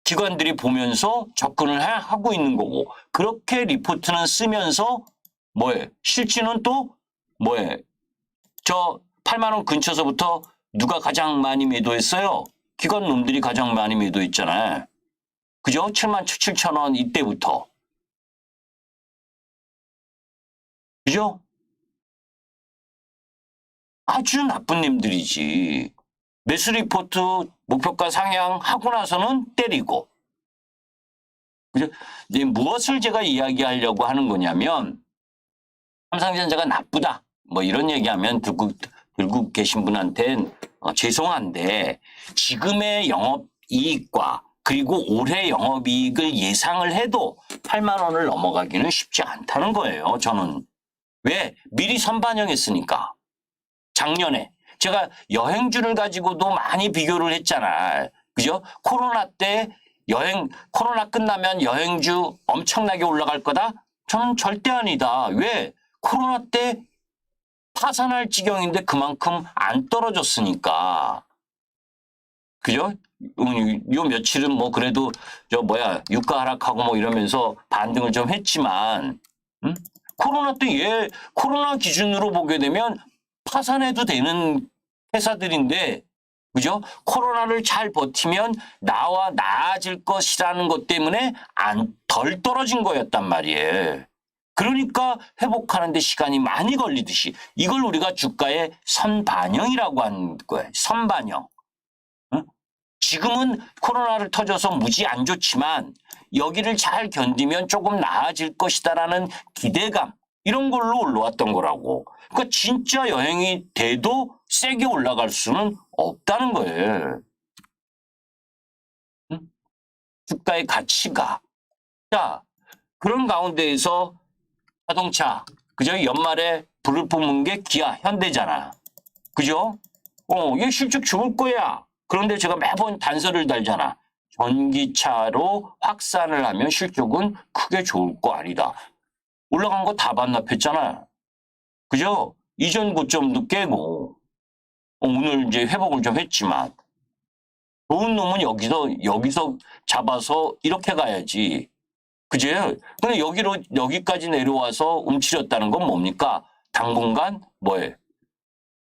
기관들이 보면서 접근을 하고 있는 거고 그렇게 리포트는 쓰면서 실지는 또 저 8만 원 근처서부터 누가 가장 많이 매도했어요? 기관 놈들이 가장 많이 매도했잖아요. 그죠? 7만 7천 원 이때부터. 그죠? 아주 나쁜 놈들이지. 매수 리포트 목표가 상향하고 나서는 때리고. 그죠? 이제 무엇을 제가 이야기하려고 하는 거냐면 삼성전자가 나쁘다. 이런 얘기하면 들고 계신 분한테는 죄송한데 지금의 영업이익과 그리고 올해 영업이익을 예상을 해도 8만 원을 넘어가기는 쉽지 않다는 거예요. 저는. 왜? 미리 선반영했으니까. 작년에. 제가 여행주를 가지고도 많이 비교를 했잖아. 그죠? 코로나 때 코로나 끝나면 여행주 엄청나게 올라갈 거다? 저는 절대 아니다. 왜? 코로나 때 파산할 지경인데 그만큼 안 떨어졌으니까. 그죠? 요 며칠은 그래도 유가 하락하고 이러면서 반등을 좀 했지만, 코로나 때 코로나 기준으로 보게 되면 파산해도 되는 회사들인데, 그죠? 코로나를 잘 버티면 나아질 것이라는 것 때문에 덜 떨어진 거였단 말이에요. 그러니까 회복하는데 시간이 많이 걸리듯이 이걸 우리가 주가의 선반영이라고 하는 거예요. 선반영. 응? 지금은 코로나를 터져서 무지 안 좋지만 여기를 잘 견디면 조금 나아질 것이다라는 기대감 이런 걸로 올라왔던 거라고. 그러니까 진짜 여행이 돼도 세게 올라갈 수는 없다는 거예요. 응? 주가의 가치가. 자, 그런 가운데에서 자동차, 그죠? 연말에 불을 뿜은 게 기아, 현대잖아. 그죠? 얘 실적 좋을 거야. 그런데 제가 매번 단서를 달잖아. 전기차로 확산을 하면 실적은 크게 좋을 거 아니다. 올라간 거 다 반납했잖아. 그죠? 이전 고점도 깨고, 오늘 이제 회복을 좀 했지만, 좋은 놈은 여기서 잡아서 이렇게 가야지. 그지? 근데 여기까지 내려와서 움츠렸다는 건 뭡니까? 당분간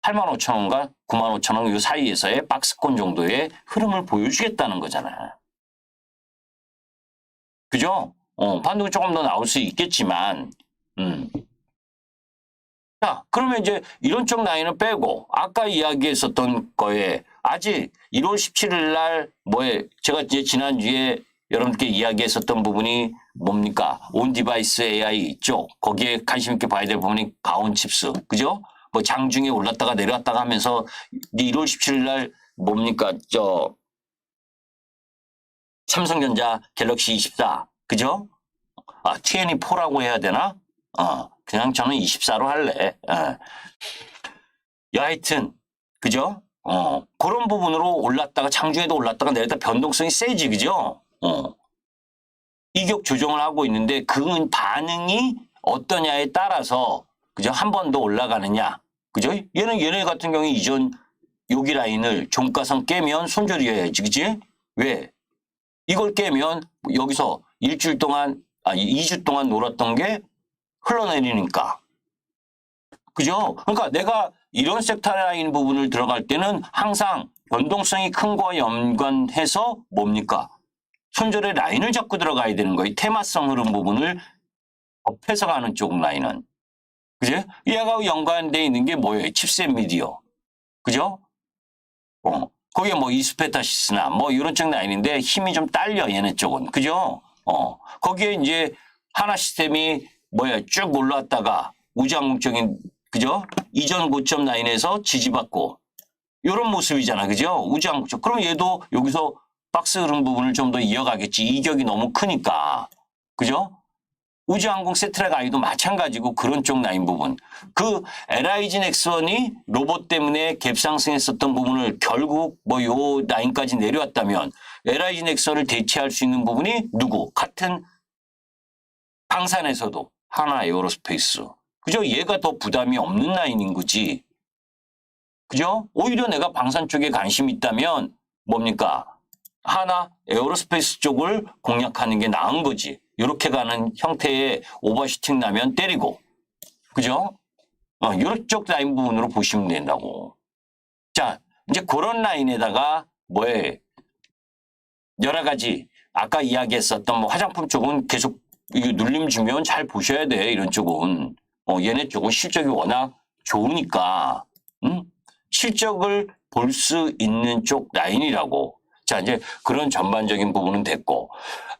85,000원과 95,000원 이 사이에서의 박스권 정도의 흐름을 보여주겠다는 거잖아. 그죠? 반등이 조금 더 나올 수 있겠지만, 자, 그러면 이제 이런 쪽 라인을 빼고, 아까 이야기했었던 거에, 아직 1월 17일 날, 제가 이제 지난주에 여러분께 이야기했었던 부분이 뭡니까? 온 디바이스 AI 있죠? 거기에 관심 있게 봐야 될 부분이 가온칩스. 그죠? 뭐 장중에 올랐다가 내려왔다가 하면서 1월 17일 날 뭡니까? 삼성전자 갤럭시 24. 그죠? T24라고 해야 되나? 그냥 저는 24로 할래. 여하튼, 그죠? 그런 부분으로 올랐다가 장중에도 올랐다가 내렸다 변동성이 세지, 그죠? 이격 조정을 하고 있는데 그 반응이 어떠냐에 따라서 그죠? 한 번 더 올라가느냐. 그죠? 얘네 같은 경우에 이전 여기 라인을 종가상 깨면 손절이어야지, 그지? 왜? 이걸 깨면 여기서 일주일 동안, 2주 동안 놀았던 게 흘러내리니까. 그죠? 그러니까 내가 이런 섹터 라인 부분을 들어갈 때는 항상 변동성이 큰 거와 연관해서 뭡니까? 손절의 라인을 잡고 들어가야 되는 거예요. 테마성 흐름 부분을 엎해서 가는 쪽 라인은. 그죠? 얘가 연관되어 있는 게 뭐예요? 칩셋 미디어. 그죠? 거기에 뭐 이스페타시스나 뭐 이런 쪽 라인인데 힘이 좀 딸려 얘네 쪽은. 그죠? 거기에 이제 하나 시스템이 쭉 올라왔다가 우주항공적인 그죠? 이전 고점 라인에서 지지받고 이런 모습이잖아. 그죠? 우주항공적. 그럼 얘도 여기서 박스 흐름 부분을 좀 더 이어가겠지. 이격이 너무 크니까. 그죠? 우주항공 세트랙 아이도 마찬가지고 그런 쪽 라인 부분. 그 LIG 넥스원이 로봇 때문에 갭 상승했었던 부분을 결국 요 라인까지 내려왔다면 LIG 넥스원을 대체할 수 있는 부분이 누구? 같은 방산에서도 하나 에어로스페이스. 그죠? 얘가 더 부담이 없는 라인인 거지. 그죠? 오히려 내가 방산 쪽에 관심이 있다면 뭡니까? 하나 에어로스페이스 쪽을 공략하는 게 나은 거지. 이렇게 가는 형태의 오버슈팅 나면 때리고. 그죠? 이런 쪽 라인 부분으로 보시면 된다고. 자, 이제 그런 라인에다가 여러 가지 아까 이야기했었던 화장품 쪽은 계속 이거 눌림 주면 잘 보셔야 돼. 이런 쪽은. 얘네 쪽은 실적이 워낙 좋으니까 실적을 볼 수 있는 쪽 라인이라고. 자, 이제 그런 전반적인 부분은 됐고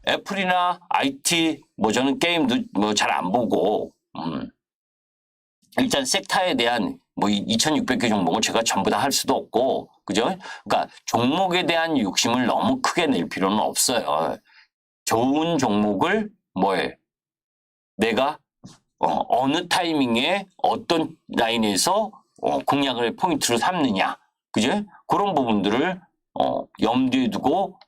애플이나 IT 저는 게임도 잘 안 보고 일단 섹터에 대한 2,600개 종목을 제가 전부 다 할 수도 없고 그죠? 그러니까 종목에 대한 욕심을 너무 크게 낼 필요는 없어요. 좋은 종목을 내가 어느 타이밍에 어떤 라인에서 공략을 포인트로 삼느냐. 그죠? 그런 부분들을 염두에 두고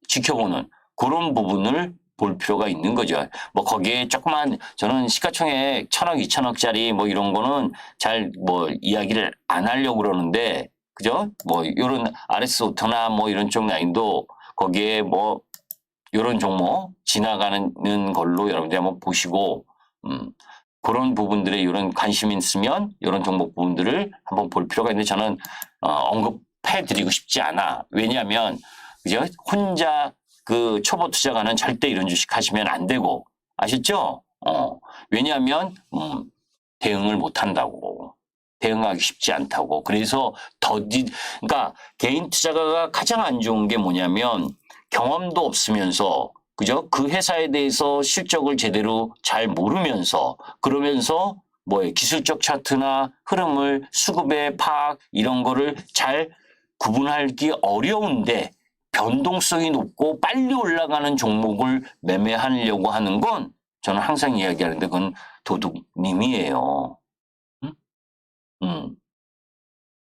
지켜보는 그런 부분을 볼 필요가 있는 거죠. 거기에 조그만 저는 시가총액 1,000억, 2,000억짜리 이런 거는 잘 이야기를 안 하려고 그러는데 그죠? 이런 RS 오토나 이런 쪽 라인도 거기에 이런 종목 지나가는 걸로 여러분들이 한번 보시고 그런 부분들에 이런 관심이 있으면 이런 종목 부분들을 한번 볼 필요가 있는데 저는 언급해 드리고 싶지 않아. 왜냐하면 그죠? 혼자 그 초보 투자가는 절대 이런 주식 하시면 안 되고 아셨죠? 왜냐하면 대응을 못 한다고. 대응하기 쉽지 않다고. 그래서 그러니까 개인 투자가가 가장 안 좋은 게 뭐냐면 경험도 없으면서 그죠? 그 회사에 대해서 실적을 제대로 잘 모르면서 그러면서 기술적 차트나 흐름을 수급의 파악 이런 거를 잘 구분하기 어려운데 변동성이 높고 빨리 올라가는 종목을 매매하려고 하는 건 저는 항상 이야기하는데 그건 도둑님이에요.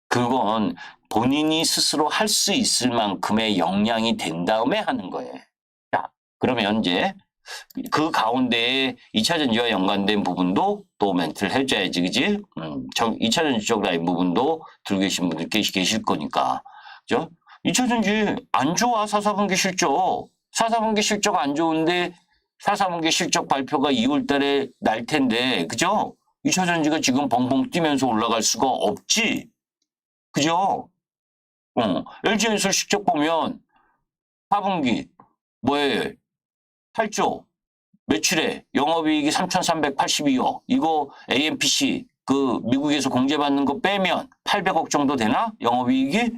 그건 본인이 스스로 할 수 있을 만큼의 역량이 된 다음에 하는 거예요. 자, 그러면 이제 그 가운데에 2차전지와 연관된 부분도 또 멘트를 해줘야지, 그지? 2차전지 쪽 라인 부분도 들고 계신 분들 계실 거니까. 그죠? 2차전지 안 좋아, 4분기 실적. 4분기 실적 안 좋은데 4분기 실적 발표가 2월 달에 날 텐데, 그죠? 2차전지가 지금 벙벙 뛰면서 올라갈 수가 없지. 그죠? LG엔솔 실적 보면 4분기 뭐에 8조 매출에 영업이익이 3,382억. 이거 AMPC 그 미국에서 공제받는 거 빼면 800억 정도 되나? 영업이익이?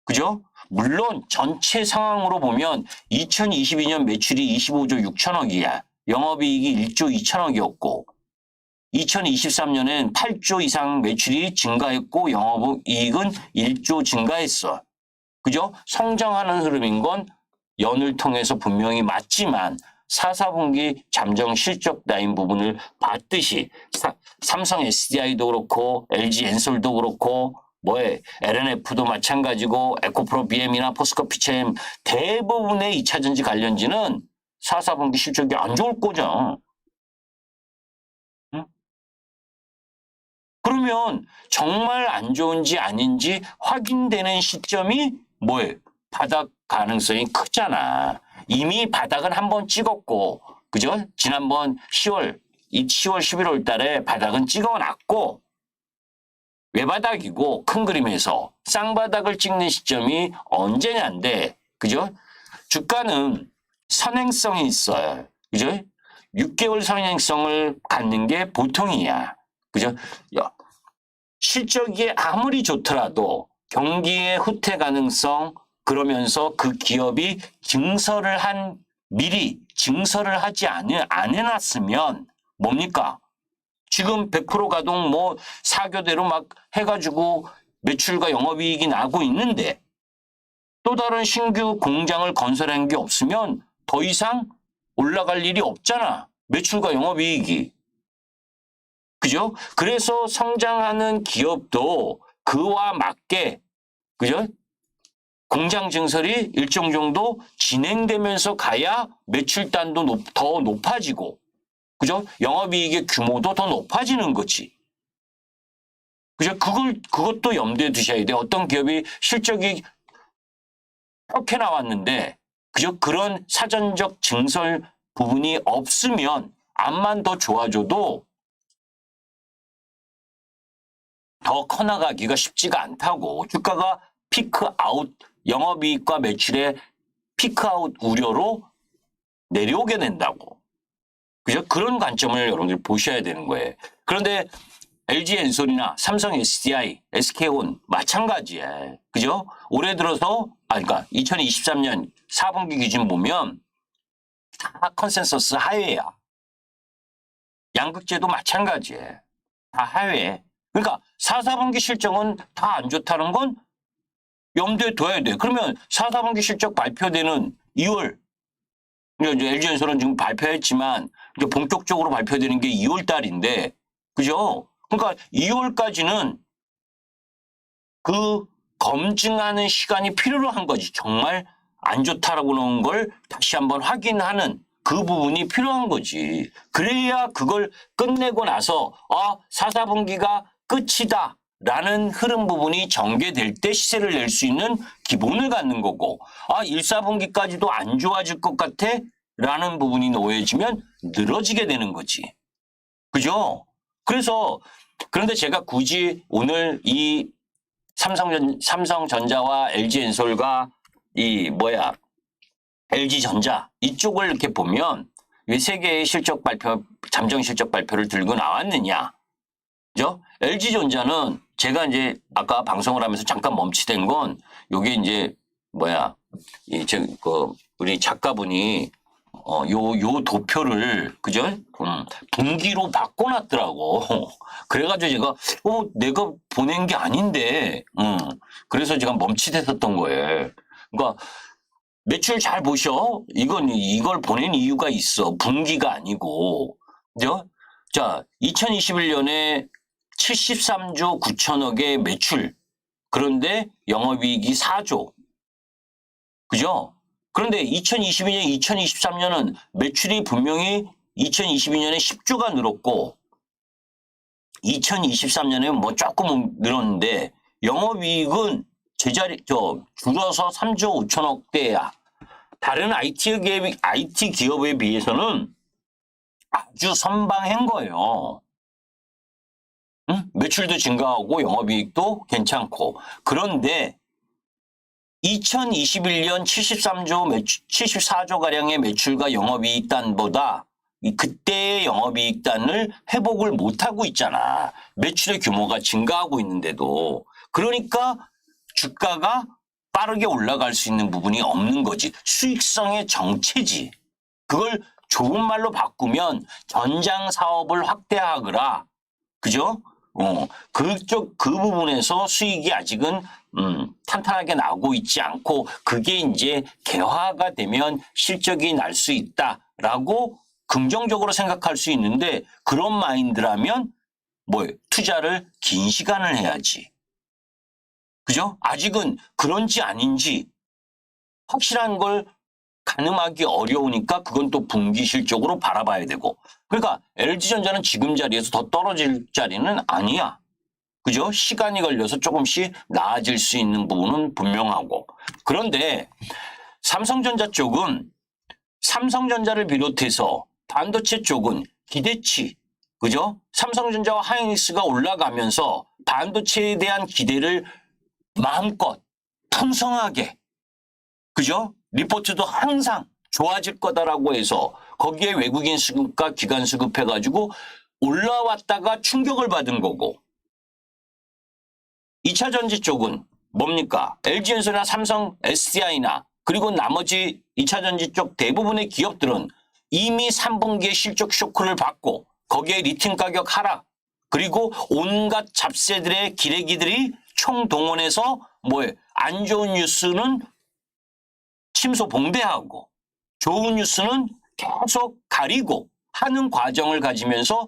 그죠? 물론 전체 상황으로 보면 2022년 매출이 25조 6천억이야. 영업이익이 1조 2천억이었고 2023년엔 8조 이상 매출이 증가했고 영업이익은 1조 증가했어. 그죠? 성장하는 흐름인 건 연을 통해서 분명히 맞지만 4, 4분기 잠정 실적 라인 부분을 봤듯이 삼성 SDI도 그렇고 LG 엔솔도 그렇고 LNF도 마찬가지고 에코프로 BM이나 포스코 피체엠 대부분의 2차전지 관련지는 4, 4분기 실적이 안 좋을 거죠. 응? 그러면 정말 안 좋은지 아닌지 확인되는 시점이 바닥 가능성이 크잖아. 이미 바닥은 한번 찍었고, 그죠? 지난번 10월 11월 달에 바닥은 찍어놨고, 외바닥이고, 큰 그림에서 쌍바닥을 찍는 시점이 언제냐인데, 그죠? 주가는 선행성이 있어요. 그죠? 6개월 선행성을 갖는 게 보통이야. 그죠? 실적이 아무리 좋더라도 경기의 후퇴 가능성, 그러면서 그 기업이 미리 증설을 하지 안 해놨으면 뭡니까? 지금 100% 가동 4교대로 막 해가지고 매출과 영업이익이 나고 있는데 또 다른 신규 공장을 건설한 게 없으면 더 이상 올라갈 일이 없잖아. 매출과 영업이익이. 그죠? 그래서 성장하는 기업도 그와 맞게, 그죠? 공장 증설이 일정 정도 진행되면서 가야 매출단도 더 높아지고, 그죠? 영업이익의 규모도 더 높아지는 거지. 그죠? 그것도 염두에 두셔야 돼. 어떤 기업이 실적이 이렇게 나왔는데, 그죠? 그런 사전적 증설 부분이 없으면 암만 더 좋아져도 더 커나가기가 쉽지가 않다고. 주가가 피크아웃, 영업이익과 매출의 피크아웃 우려로 내려오게 된다고. 그죠? 그런 관점을 여러분들이 보셔야 되는 거예요. 그런데 LG 엔솔이나 삼성 SDI, SK온 마찬가지예요. 그죠? 올해 들어서, 그러니까 2023년 4분기 기준 보면 다 컨센서스 하회야. 양극재도 마찬가지예요. 다 하회. 그러니까 4, 4분기 실적은 다 안 좋다는 건 염두에 둬야 돼. 그러면 4, 4분기 실적 발표되는 2월, 이제 LG엔솔은 지금 발표했지만 이제 본격적으로 발표되는 게 2월 달인데, 그죠? 그러니까 2월까지는 그 검증하는 시간이 필요로 한 거지. 정말 안 좋다라고 하는 걸 다시 한번 확인하는 그 부분이 필요한 거지. 그래야 그걸 끝내고 나서 4, 4분기가 끝이다 라는 흐름 부분이 전개될 때 시세를 낼 수 있는 기본을 갖는 거고 1, 4분기까지도 안 좋아질 것 같아 라는 부분이 놓여지면 늘어지게 되는 거지. 그죠? 그런데 제가 굳이 오늘 이 삼성전자와 LG엔솔과 LG전자 이쪽을 이렇게 보면 왜 세 개의 실적 발표, 잠정 실적 발표를 들고 나왔느냐? 그죠? LG전자는 제가 이제 아까 방송을 하면서 잠깐 멈칫된 건 요게 이제 우리 작가분이 요 도표를 그죠? 분기로 바꿔놨더라고. 그래가지고 제가 내가 보낸 게 아닌데, 그래서 제가 멈칫했었던 거예요. 그러니까 매출 잘 보셔. 이걸 보낸 이유가 있어. 분기가 아니고, 그죠? 자, 2021년에 73조 9천억의 매출. 그런데 영업이익이 4조. 그죠? 그런데 2022년, 2023년은 매출이 분명히 2022년에 10조가 늘었고 2023년에 조금 늘었는데 영업이익은 줄어서 3조 5천억대야. 다른 IT 기업에 비해서는 아주 선방한 거예요. 응? 매출도 증가하고 영업이익도 괜찮고. 그런데 2021년 74조 가량의 매출과 영업이익단보다 그때의 영업이익단을 회복을 못하고 있잖아. 매출의 규모가 증가하고 있는데도. 그러니까 주가가 빠르게 올라갈 수 있는 부분이 없는 거지. 수익성의 정체지. 그걸 좋은 말로 바꾸면 전장 사업을 확대하거라. 그죠? 그 부분에서 수익이 아직은 탄탄하게 나오고 있지 않고 그게 이제 개화가 되면 실적이 날 수 있다라고 긍정적으로 생각할 수 있는데 그런 마인드라면 투자를 긴 시간을 해야지. 그죠? 아직은 그런지 아닌지 확실한 걸 가늠하기 어려우니까 그건 또 분기 실적으로 바라봐야 되고. 그러니까 LG전자는 지금 자리에서 더 떨어질 자리는 아니야. 그죠? 시간이 걸려서 조금씩 나아질 수 있는 부분은 분명하고. 그런데 삼성전자 쪽은 삼성전자를 비롯해서 반도체 쪽은 기대치. 그죠? 삼성전자와 하이닉스가 올라가면서 반도체에 대한 기대를 마음껏 풍성하게. 그죠? 리포트도 항상 좋아질 거다라고 해서 거기에 외국인 수급과 기관 수급 해가지고 올라왔다가 충격을 받은 거고 2차 전지 쪽은 뭡니까? LG엔솔이나 삼성, SDI나 그리고 나머지 2차 전지 쪽 대부분의 기업들은 이미 3분기에 실적 쇼크를 받고 거기에 리튬 가격 하락 그리고 온갖 잡세들의 기레기들이 총동원해서 안 좋은 뉴스는 침소봉대하고 좋은 뉴스는 계속 가리고 하는 과정을 가지면서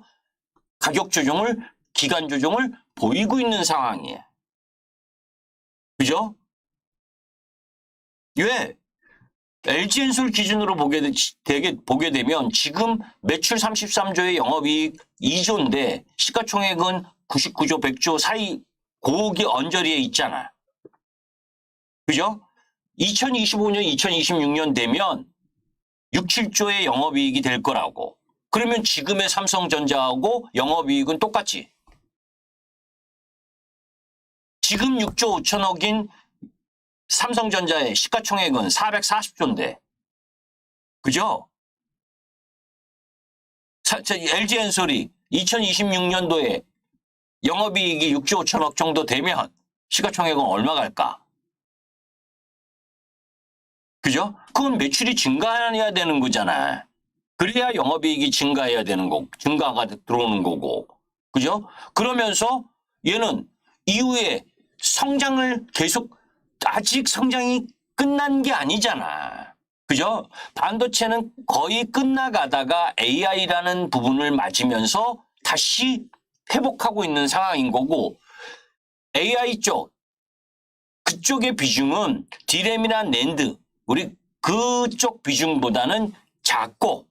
가격 조정을, 기간 조정을 보이고 있는 상황이에요. 그죠? 왜? LG엔솔 기준으로 보게 되면 지금 매출 33조의 영업이익 2조인데 시가총액은 99조, 100조 사이 고기 언저리에 있잖아. 그죠? 2025년, 2026년 되면 6, 7조의 영업이익이 될 거라고. 그러면 지금의 삼성전자하고 영업이익은 똑같지. 지금 6조 5천억인 삼성전자의 시가총액은 440조인데. 그죠? LG엔솔이 2026년도에 영업이익이 6조 5천억 정도 되면 시가총액은 얼마 갈까? 그죠? 그건 매출이 증가해야 되는 거잖아. 그래야 영업이익이 증가해야 되는 거고, 증가가 들어오는 거고. 그죠? 그러면서 얘는 이후에 성장을 계속 아직 성장이 끝난 게 아니잖아. 그죠? 반도체는 거의 끝나가다가 AI라는 부분을 맞으면서 다시 회복하고 있는 상황인 거고 AI 쪽 그쪽의 비중은 D램이나 낸드 우리 그쪽 비중보다는 작고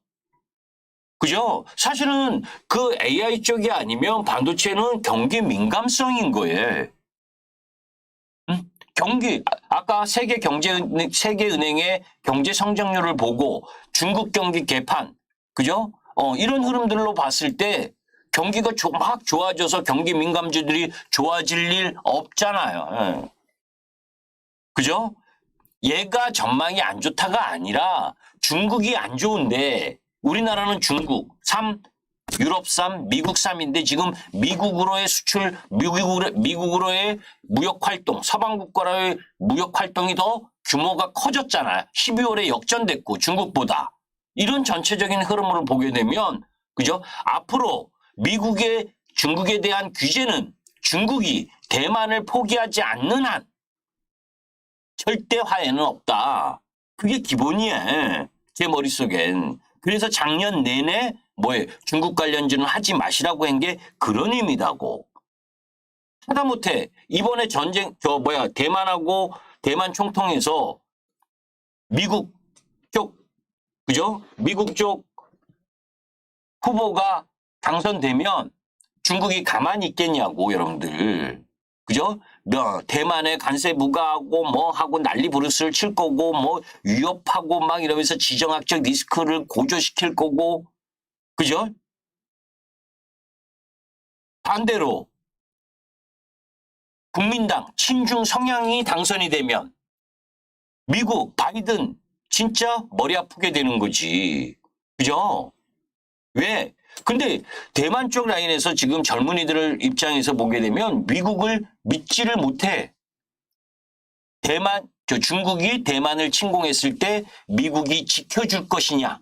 그죠? 사실은 그 AI 쪽이 아니면 반도체는 경기 민감성인 거예요. 경기 아까 세계은행의 경제 성장률을 보고 중국 경기 개판 그죠? 이런 흐름들로 봤을 때 경기가 막 좋아져서 경기 민감주들이 좋아질 일 없잖아요. 예. 그죠? 얘가 전망이 안 좋다가 아니라 중국이 안 좋은데 우리나라는 중국 3, 유럽 3, 미국 3인데 지금 미국으로의 수출, 미국으로의 무역 활동, 서방 국가와의 무역 활동이 더 규모가 커졌잖아요. 12월에 역전됐고 중국보다. 이런 전체적인 흐름으로 보게 되면 그죠? 앞으로 미국의 중국에 대한 규제는 중국이 대만을 포기하지 않는 한 절대 화해는 없다. 그게 기본이에요. 제 머릿속엔. 그래서 작년 내내 중국 관련주는 하지 마시라고 한 게 그런 의미다고. 하다못해 이번에 대만하고 대만 총통에서 미국 쪽 그죠? 미국 쪽 후보가 당선되면 중국이 가만히 있겠냐고 여러분들. 그죠? 대만에 관세 부과하고 하고 난리 부르스를 칠 거고 위협하고 막 이러면서 지정학적 리스크를 고조시킬 거고 그죠? 반대로 국민당 친중 성향이 당선이 되면 미국 바이든 진짜 머리 아프게 되는 거지. 그죠? 왜? 근데 대만 쪽 라인에서 지금 젊은이들 입장에서 보게 되면 미국을 믿지를 못해. 중국이 대만을 침공했을 때 미국이 지켜줄 것이냐?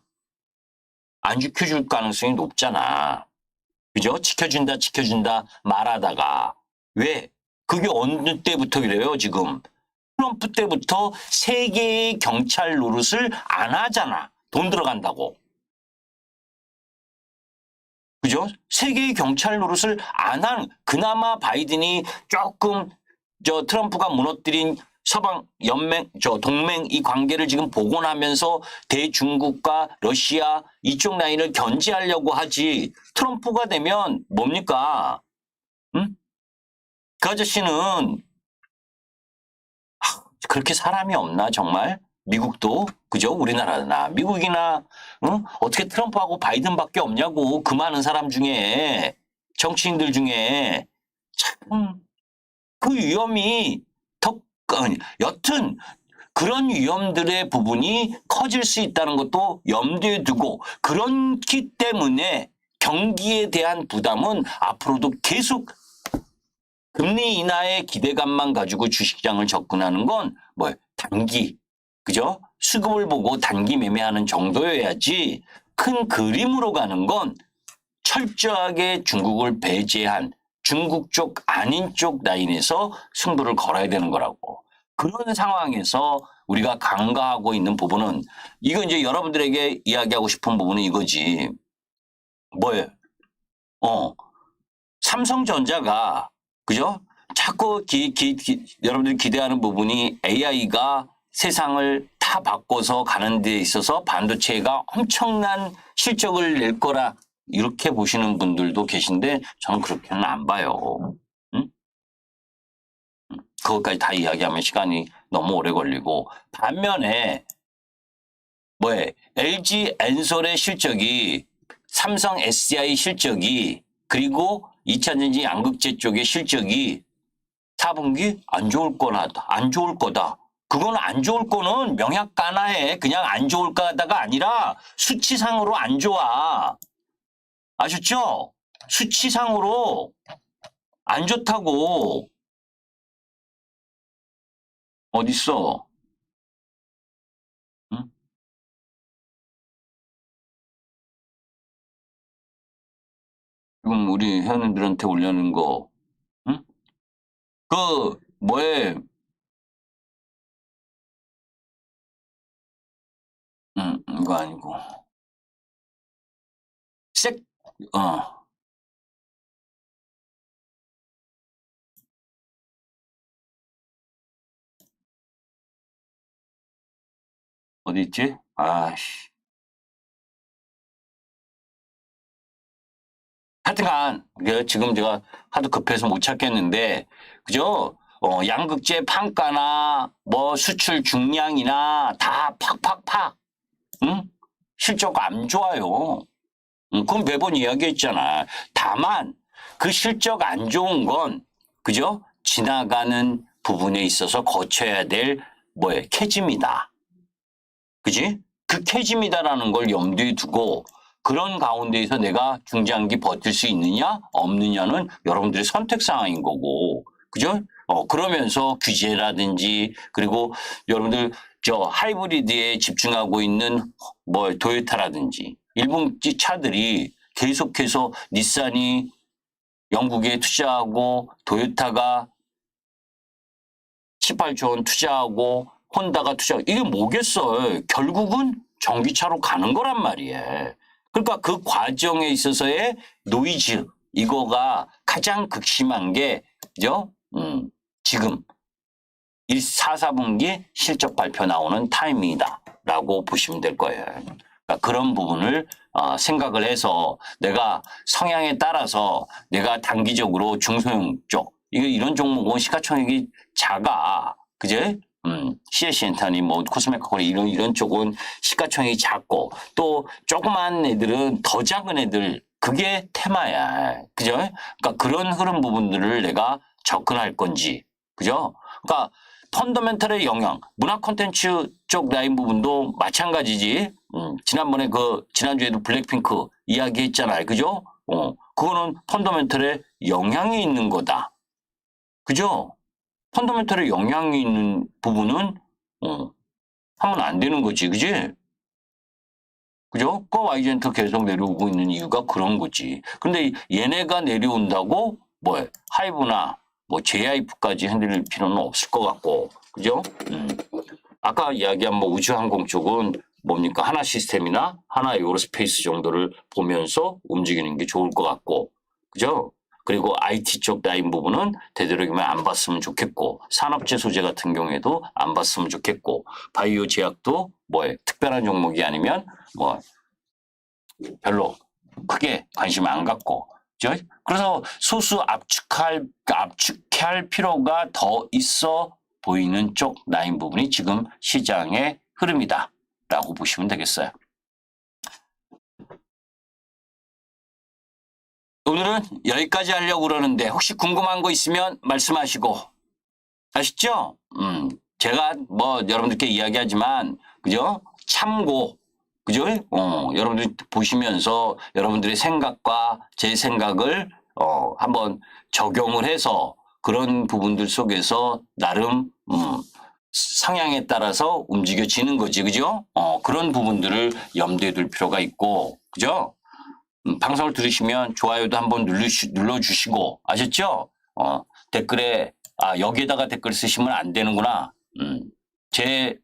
안 지켜줄 가능성이 높잖아. 그죠? 지켜준다 말하다가. 왜? 그게 어느 때부터 그래요, 지금? 트럼프 때부터 세계의 경찰 노릇을 안 하잖아. 돈 들어간다고. 그죠? 세계의 경찰 노릇을 안 하는, 그나마 바이든이 조금 트럼프가 무너뜨린 서방 연맹, 동맹 이 관계를 지금 복원하면서 대중국과 러시아 이쪽 라인을 견제하려고 하지. 트럼프가 되면 뭡니까? 응? 그 아저씨는 그렇게 사람이 없나 정말? 미국도 그죠? 우리나라나 미국이나 응? 어떻게 트럼프하고 바이든밖에 없냐고 그 많은 사람 중에 정치인들 중에 참 그 위험이 더 여튼 그런 위험들의 부분이 커질 수 있다는 것도 염두에 두고 그렇기 때문에 경기에 대한 부담은 앞으로도 계속 금리 인하의 기대감만 가지고 주식시장을 접근하는 건 단기, 그죠? 수급을 보고 단기 매매하는 정도여야지 큰 그림으로 가는 건 철저하게 중국을 배제한 중국 쪽 아닌 쪽 라인에서 승부를 걸어야 되는 거라고. 그런 상황에서 우리가 간과하고 있는 부분은 이거 이제 여러분들에게 이야기하고 싶은 부분은 이거지. 뭐예요? 삼성전자가 그죠? 자꾸 여러분들이 기대하는 부분이 AI가 세상을 다 바꿔서 가는 데 있어서 반도체가 엄청난 실적을 낼 거라 이렇게 보시는 분들도 계신데 저는 그렇게는 안 봐요. 응? 그것까지 다 이야기하면 시간이 너무 오래 걸리고 반면에 LG 엔솔의 실적이 삼성 SDI 실적이 그리고 2차전지 양극재 쪽의 실적이 4분기 안 좋을 거다. 그건 안 좋을 거는 명약관하에 그냥 안 좋을 거다가 아니라 수치상으로 안 좋아. 아셨죠? 수치상으로 안 좋다고. 어딨어? 응? 지금 우리 회원님들한테 올려놓은 거, 응? 이거 아니고. 색, 어, 어디 있지? 아씨. 하여튼간, 지금 제가 하도 급해서 못 찾겠는데, 그죠? 양극재 판가나, 수출 중량이나 다 팍팍팍, 응? 실적 안 좋아요. 그건 매번 이야기했잖아. 다만, 그 실적 안 좋은 건, 그죠? 지나가는 부분에 있어서 거쳐야 될, 캐즘이다. 그지? 그 캐즘이다라는 걸 염두에 두고, 그런 가운데에서 내가 중장기 버틸 수 있느냐 없느냐는 여러분들의 선택 사항인 거고 그죠? 그러면서 규제라든지 그리고 여러분들 하이브리드에 집중하고 있는 도요타라든지 일본지 차들이 계속해서 닛산이 영국에 투자하고 도요타가 18조 원 투자하고 혼다가 투자하고 이게 뭐겠어. 결국은 전기차로 가는 거란 말이에요. 그러니까 그 과정에 있어서의 노이즈 이거가 가장 극심한 게 지금 4, 4분기 실적 발표 나오는 타이밍이다라고 보시면 될 거예요. 그러니까 그런 부분을 생각을 해서 내가 성향에 따라서 내가 단기적으로 중소형 쪽 이런 종목은 시가총액이 작아. 그제? CSC 엔터니 코스메카코리 이런 쪽은 시가총액이 작고 또 조그만 애들은 더 작은 애들 그게 테마야. 그죠? 그러니까 그런 흐름 부분들을 내가 접근할 건지. 그죠? 그러니까 펀더멘털의 영향, 문화 콘텐츠 쪽 라인 부분도 마찬가지지. 지난번에 지난주에도 블랙핑크 이야기했잖아요. 그죠? 그거는 펀더멘털에 영향이 있는 거다. 그죠? 펀더멘털에 영향이 있는 부분은, 하면 안 되는 거지. 그지? 그죠? 그 Y젠터 계속 내려오고 있는 이유가 그런 거지. 근데 얘네가 내려온다고 뭐 하이브나 뭐 JIF까지 흔들 필요는 없을 것 같고. 그죠? 아까 이야기한 뭐 우주항공 쪽은 뭡니까? 하나 시스템이나 하나 에어로스페이스 정도를 보면서 움직이는 게 좋을 것 같고. 그죠? 그리고 IT 쪽 라인 부분은 되도록이면 안 봤으면 좋겠고, 산업재 소재 같은 경우에도 안 봤으면 좋겠고, 바이오 제약도 뭐 특별한 종목이 아니면 뭐 별로 크게 관심 안 갖고. 그죠? 그래서 소수 압축할 필요가 더 있어 보이는 쪽 라인 부분이 지금 시장의 흐름이다라고 보시면 되겠어요. 오늘은 여기까지 하려고 그러는데 혹시 궁금한 거 있으면 말씀하시고. 아시죠? 제가 뭐 여러분들께 이야기하지만, 그죠? 참고, 그죠? 여러분들이 보시면서 여러분들의 생각과 제 생각을, 한번 적용을 해서 그런 부분들 속에서 나름, 상향에 따라서 움직여지는 거지, 그죠? 그런 부분들을 염두에 둘 필요가 있고, 그죠? 방송을 들으시면 좋아요도 한번 눌러주시고, 아셨죠? 댓글에, 여기에다가 댓글 쓰시면 안 되는구나. 제,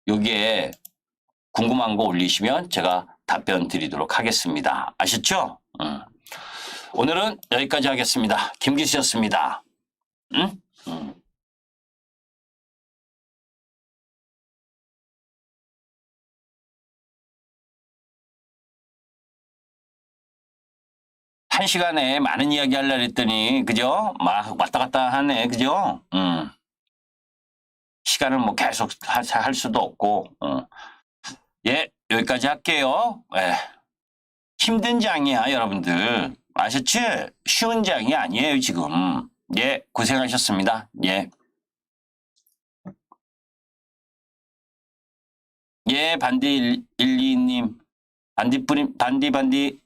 여기에 궁금한 거 올리시면 제가 답변 드리도록 하겠습니다. 아셨죠? 오늘은 여기까지 하겠습니다. 김기수였습니다. 응? 1시간에 많은 이야기 하려고 했더니, 그죠? 막 왔다 갔다 하네, 그죠? 시간을 뭐 계속 할 수도 없고, 예, 여기까지 할게요. 예. 힘든 장이야, 여러분들. 아셨지? 쉬운 장이 아니에요, 지금. 예, 고생하셨습니다. 예. 예, 반디 1, 2님. 반디.